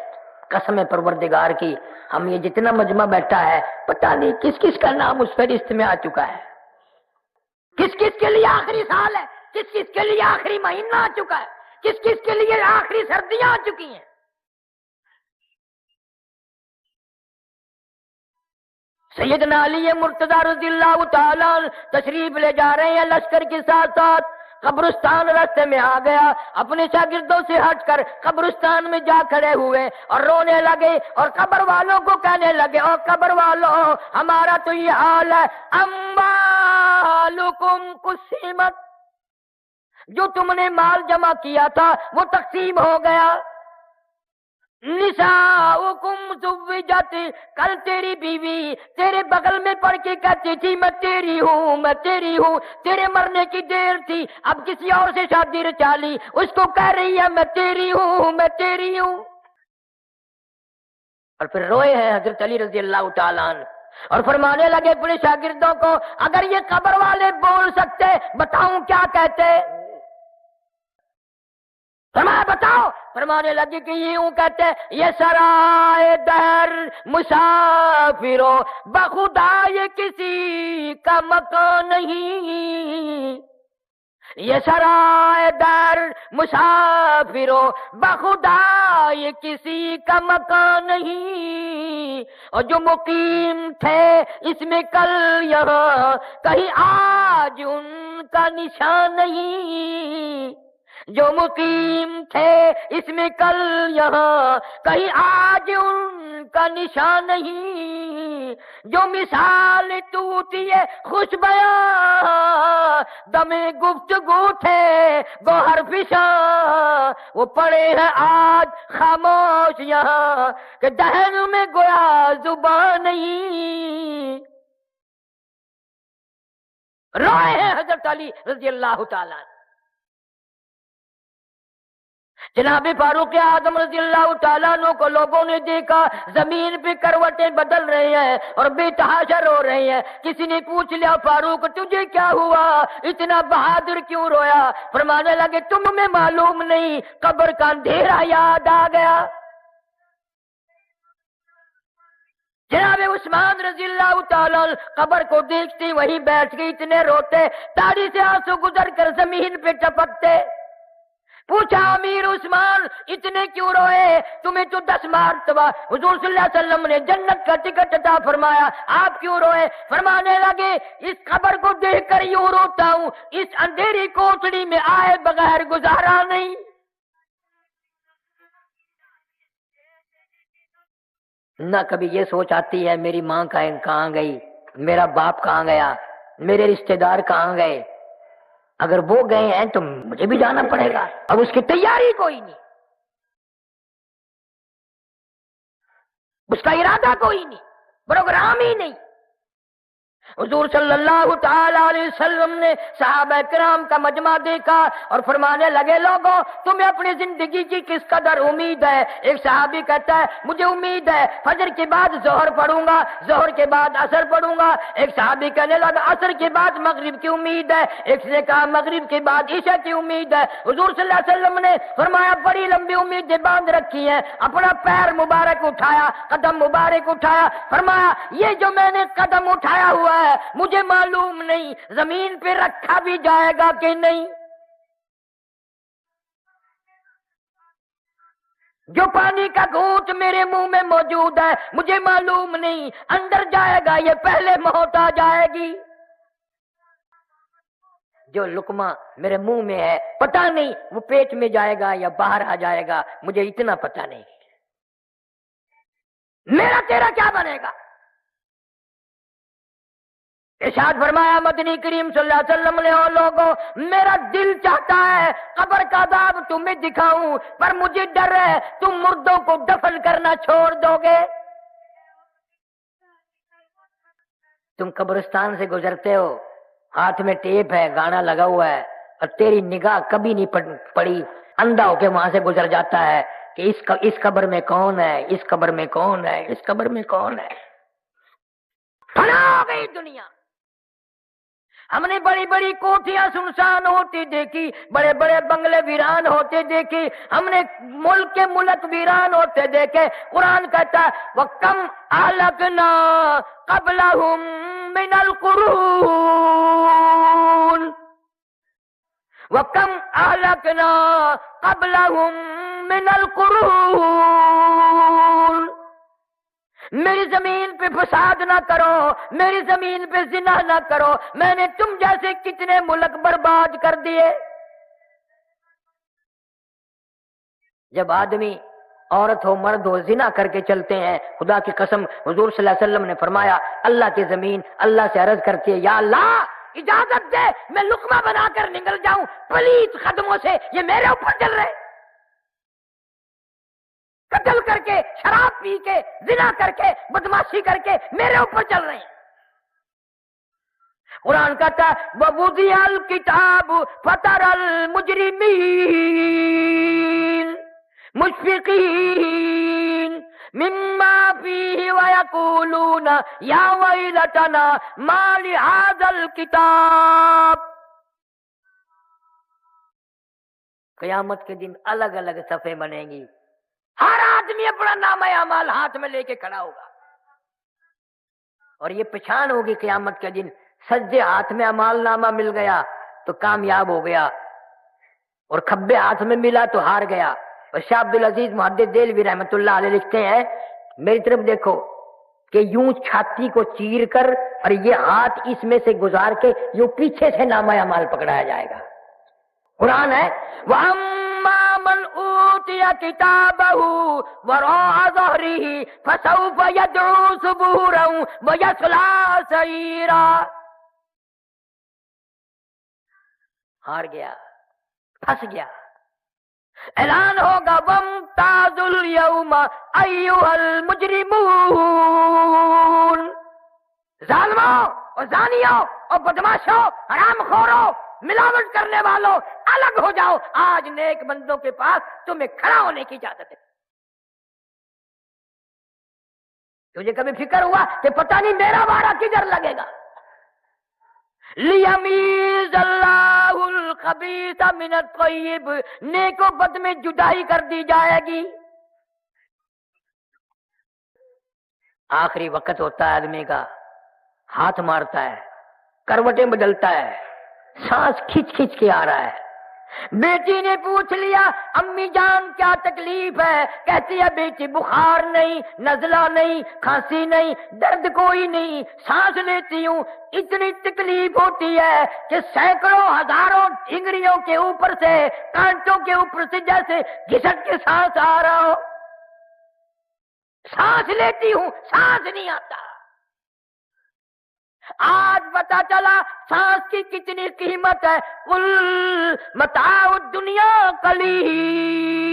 قسم پروردگار کی ہم یہ جتنا مجمع بیٹھا ہے پتہ نہیں کس کس کا نام اس فہرست میں آ چکا ہے، کس کس کے لیے آخری سال ہے، کس کس کے لیے آخری مہینہ آ چکا ہے، کس کس کے لیے آخری سردیاں آ چکی ہیں۔ سیدنا علی مرتضی رضی اللہ تعالیٰ تشریف لے جا رہے ہیں لشکر کے ساتھ ساتھ، قبرستان راستے میں آ گیا، اپنے شاگردوں سے ہٹ کر قبرستان میں جا کھڑے ہوئے اور رونے لگے اور قبر والوں کو کہنے لگے، او قبر والوں ہمارا تو یہ حال ہے، اموالکم قسمت، جو تم نے مال جمع کیا تھا وہ تقسیم ہو گیا، نساؤکم زوجت، کل تیری بیوی تیرے بغل میں پڑھ کے کہتی تھی میں تیری ہوں میں تیری ہوں، تیرے مرنے کی دیر تھی، اب کسی اور سے شادی رچا لی، اس کو کہہ رہی ہے میں تیری ہوں میں تیری ہوں، اور پھر روئے ہیں حضرت علی رضی اللہ تعالیٰ عنہ اور فرمانے لگے اپنے شاگردوں کو، اگر یہ قبر والے بول سکتے بتاؤں کیا کہتے؟ فرمایا بتاؤ، فرمانے لگے کہ یوں کہتے، یہ سرائے در مسافروں بخدا یہ کسی کا مکان نہیں، یہ سرائے در مسافروں بخدا یہ کسی کا مکان نہیں، اور جو مقیم تھے اس میں کل یہاں کہیں آج ان کا نشان نہیں، جو مقیم تھے اس میں کل یہاں کہیں آج ان کا نشان نہیں، جو مثال ٹوٹی ہے خوش بیاں دم گفتگو تھے گوہر فشاں، وہ پڑے ہیں آج خاموش یہاں کہ دہن میں گویا زبان نہیں، روئے ہیں حضرت علی رضی اللہ تعالیٰ۔ جناب فاروق اعظم رضی اللہ تعالیٰ عنہ کو لوگوں نے دیکھا زمین پہ کروٹیں بدل رہے ہیں اور بے تحاشا رو رہے ہیں، کسی نے پوچھ لیا فاروق تجھے کیا ہوا، اتنا بہادر کیوں رویا؟ فرمانے لگے تمہیں معلوم نہیں، قبر کا اندھیرا یاد آ گیا۔ جناب عثمان رضی اللہ تعالیٰ قبر کو دیکھتے وہی بیٹھ کے اتنے روتے، داڑھی سے آنسو گزر کر زمین پہ ٹپکتے۔ پوچھا امیر عثمان اتنے کیوں روئے؟ تمہیں تو 10 مرتبہ حضور صلی اللہ علیہ وسلم نے جنت کا ٹکٹ عطا فرمایا، آپ کیوں روئے؟ فرمانے لگے اس قبر کو دیکھ کر یوں روتا ہوں، اس اندھیری کوٹڑی میں آئے بغیر گزارا نہیں۔ نہ کبھی یہ سوچ آتی ہے میری ماں کہاں گئی، میرا باپ کہاں گیا، میرے رشتہ دار کہاں گئے، اگر وہ گئے ہیں تو مجھے بھی جانا پڑے گا، اب اس کی تیاری کوئی نہیں، اس کا ارادہ کوئی نہیں، پروگرام ہی نہیں۔ حضور صلی اللہ تعالی علیہ وسلم نے صحابہ کرام کا مجمع دیکھا اور فرمانے لگے لوگوں تمہیں اپنی زندگی کی کس قدر امید ہے؟ ایک صحابی کہتا ہے مجھے امید ہے فجر کے بعد ظہر پڑھوں گا، ظہر کے بعد عصر پڑھوں گا۔ ایک صحابی کہنے لگا عصر کے بعد مغرب کی امید ہے، ایک نے کہا مغرب کے بعد عشاء کی امید ہے۔ حضور صلی اللہ علیہ وسلم نے فرمایا بڑی لمبی امیدیں باندھ رکھی ہیں، اپنا پیر مبارک اٹھایا، قدم مبارک اٹھایا، فرمایا یہ جو میں نے قدم اٹھایا ہوا ہے مجھے معلوم نہیں زمین پہ رکھا بھی جائے گا کہ نہیں، جو پانی کا گھونٹ میرے منہ میں موجود ہے مجھے معلوم نہیں اندر جائے گا یہ پہلے موت آ جائے گی، جو لقمہ میرے منہ میں ہے پتہ نہیں وہ پیٹ میں جائے گا یا باہر آ جائے گا، مجھے اتنا پتہ نہیں، میرا تیرا کیا بنے گا؟ ارشاد فرمایا مدنی کریم صلی اللہ علیہ وسلم نے، او لوگوں میرا دل چاہتا ہے قبر کا عذاب تمہیں دکھاؤں پر مجھے ڈر ہے تم مردوں کو دفن کرنا چھوڑ دو گے۔ تم قبرستان سے گزرتے ہو، ہاتھ میں ٹیپ ہے، گانا لگا ہوا ہے اور تیری نگاہ کبھی نہیں پڑی، اندھا ہو کے وہاں سے گزر جاتا ہے کہ اس قبر میں کون ہے، اس قبر میں کون ہے، اس قبر میں کون ہے۔ فنا ہو گئی دنیا، ہم نے بڑی بڑی کوٹھیاں سنسان ہوتی دیکھی، بڑے بڑے بنگلے ویران ہوتے دیکھی، ہم نے ملک کے ملک ویران ہوتے دیکھے۔ قرآن کہتا ہے وَكَمْ أَهْلَكْنَا قَبْلَهُمْ مِنَ الْقُرُونِ وَكَمْ أَهْلَكْنَا قَبْلَهُمْ مِنَ الْقُرُونِ، میری زمین پہ فساد نہ کرو، میری زمین پہ زنا نہ کرو، میں نے تم جیسے کتنے ملک برباد کر دیے۔ جب آدمی عورت ہو مرد ہو زنا کر کے چلتے ہیں، خدا کی قسم حضور صلی اللہ علیہ وسلم نے فرمایا اللہ کی زمین اللہ سے عرض کرتی ہے یا اللہ اجازت دے میں لقمہ بنا کر نگل جاؤں، پلیت قدموں سے یہ میرے اوپر چل رہے، قتل کر کے شراب پی کے زنا کر کے بدماشی کر کے میرے اوپر چل رہے ہیں۔ قرآن کہتا ہے وَوُضِعَ الْكِتَابُ فَتَرَى الْمُجْرِمِينَ مشفقین مما فیہ ویقولون یا ویلتنا ما لہذا الکتاب۔ قیامت کے دن الگ الگ صفحے بنیں گی، ہر آدمی اپنا نامہ اعمال ہاتھ میں لے کے کھڑا ہوگا، اور یہ پہچان ہوگی قیامت کے دن سجے ہاتھ میں اعمال نامہ مل گیا تو کامیاب ہو گیا، اور کھبے ہاتھ میں ملا تو ہار گیا۔ اور شاہ عبدالعزیز محدث دہلوی رحمۃ اللہ علیہ لکھتے ہیں میری طرف دیکھو کہ یوں چھاتی کو چیر کر اور یہ ہاتھ اس میں سے گزار کے یوں پیچھے سے نامہ اعمال پکڑایا جائے گا۔ قرآن ہے وَأَمَّا مَنْ أُوتِيَ كِتَابَهُ وَرَاءَ ظَهْرِهِ فَسَوْفَ يَدْعُو ثُبُورًا وَيَصْلَىٰ سَعِيرًا۔ ہار گیا، پھنس گیا، اعلان ہوگا وَامْتَازُوا الْيَوْمَ أَيُّهَا الْمُجْرِمُونَ۔ ظالموں اور زانیوں اور بدماشوں حرام خوروں ملاوٹ کرنے والوں الگ ہو جاؤ، آج نیک بندوں کے پاس تمہیں کھڑا ہونے کی اجازت ہے۔ تجھے کبھی فکر ہوا کہ پتہ نہیں میرا وارہ کدھر لگے گا؟ لیمیز اللہ الخبیث من الطیب، نیک و بد میں جدائی کر دی جائے گی۔ آخری وقت ہوتا ہے آدمی کا، ہاتھ مارتا ہے، کروٹیں بدلتا ہے، سانس کھچ کھچ کے آ رہا ہے۔ بیٹی نے پوچھ لیا امی جان کیا تکلیف ہے؟ کہتی ہے بیٹی بخار نہیں، نزلہ نہیں، کھانسی نہیں، درد کوئی نہیں، سانس لیتی ہوں، اتنی تکلیف ہوتی ہے کہ سینکڑوں ہزاروں ڈھنگریوں کے اوپر سے کانٹوں کے اوپر سے جیسے گھسٹ کے سانس آ رہا ہو، سانس لیتی ہوں سانس نہیں آتا۔ آج پتا چلا سانس کی کتنی قیمت ہے۔ قل متاع الدنیا قلیل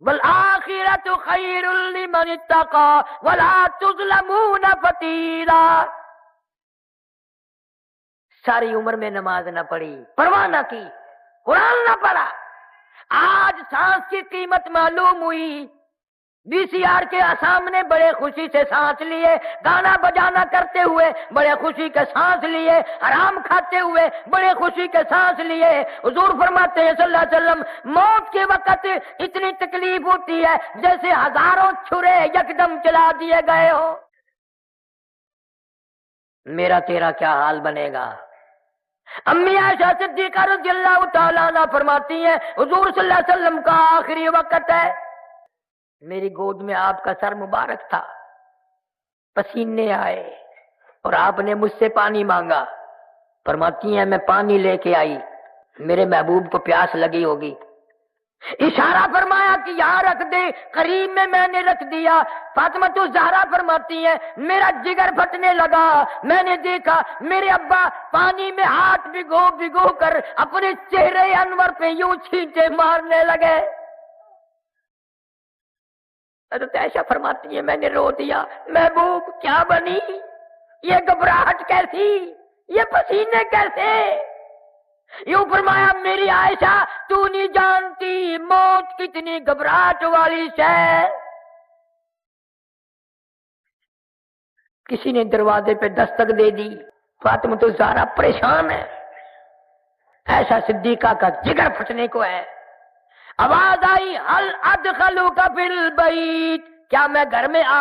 والآخرۃ خیر لمن اتقی ولا تظلمون فتیلا۔ ساری عمر میں نماز نہ پڑھی، پرواہ نہ کی، قرآن نہ پڑھا، آج سانس کی قیمت معلوم ہوئی۔ وی سی آر کے سامنے بڑے خوشی سے سانس لیے، گانا بجانا کرتے ہوئے بڑے خوشی کے سانس لیے، حرام کھاتے ہوئے بڑے خوشی کے سانس لیے۔ حضور فرماتے ہیں صلی اللہ علیہ وسلم موت کے وقت اتنی تکلیف ہوتی ہے جیسے ہزاروں چھرے یکدم چلا دیے گئے ہو۔ میرا تیرا کیا حال بنے گا؟ امی عائشہ صدیقہ رضی اللہ تعالیٰ عنہ فرماتی ہیں حضور صلی اللہ علیہ وسلم کا آخری وقت ہے، میری گود میں آپ کا سر مبارک تھا، پسینے آئے اور آپ نے مجھ سے پانی مانگا۔ فرماتی ہیں میں پانی لے کے آئی، میرے محبوب کو پیاس لگی ہوگی، اشارہ فرمایا کہ یہاں رکھ دے، قریب میں نے رکھ دیا۔ فاطمہ تو زہرا فرماتی ہیں میرا جگر پھٹنے لگا، میں نے دیکھا میرے ابا پانی میں ہاتھ بھگو بھگو کر اپنے چہرے انور پہ یوں چھینٹے مارنے لگے۔ حضرت عائشہ فرماتی ہے میں نے رو دیا، محبوب کیا بنی، یہ گھبراہٹ کیسی، یہ پسینے کیسے؟ یوں فرمایا میری عائشہ تو نہیں جانتی موت کتنی گھبراہٹ والی ہے۔ کسی نے دروازے پہ دستک دے دی، فاطمہ تو زہرا پریشان ہے، ایسا صدیقہ کا جگر پھٹنے کو ہے۔ آواز آئی ہل ادخلوک فی البیت، کیا میں گھر میں آ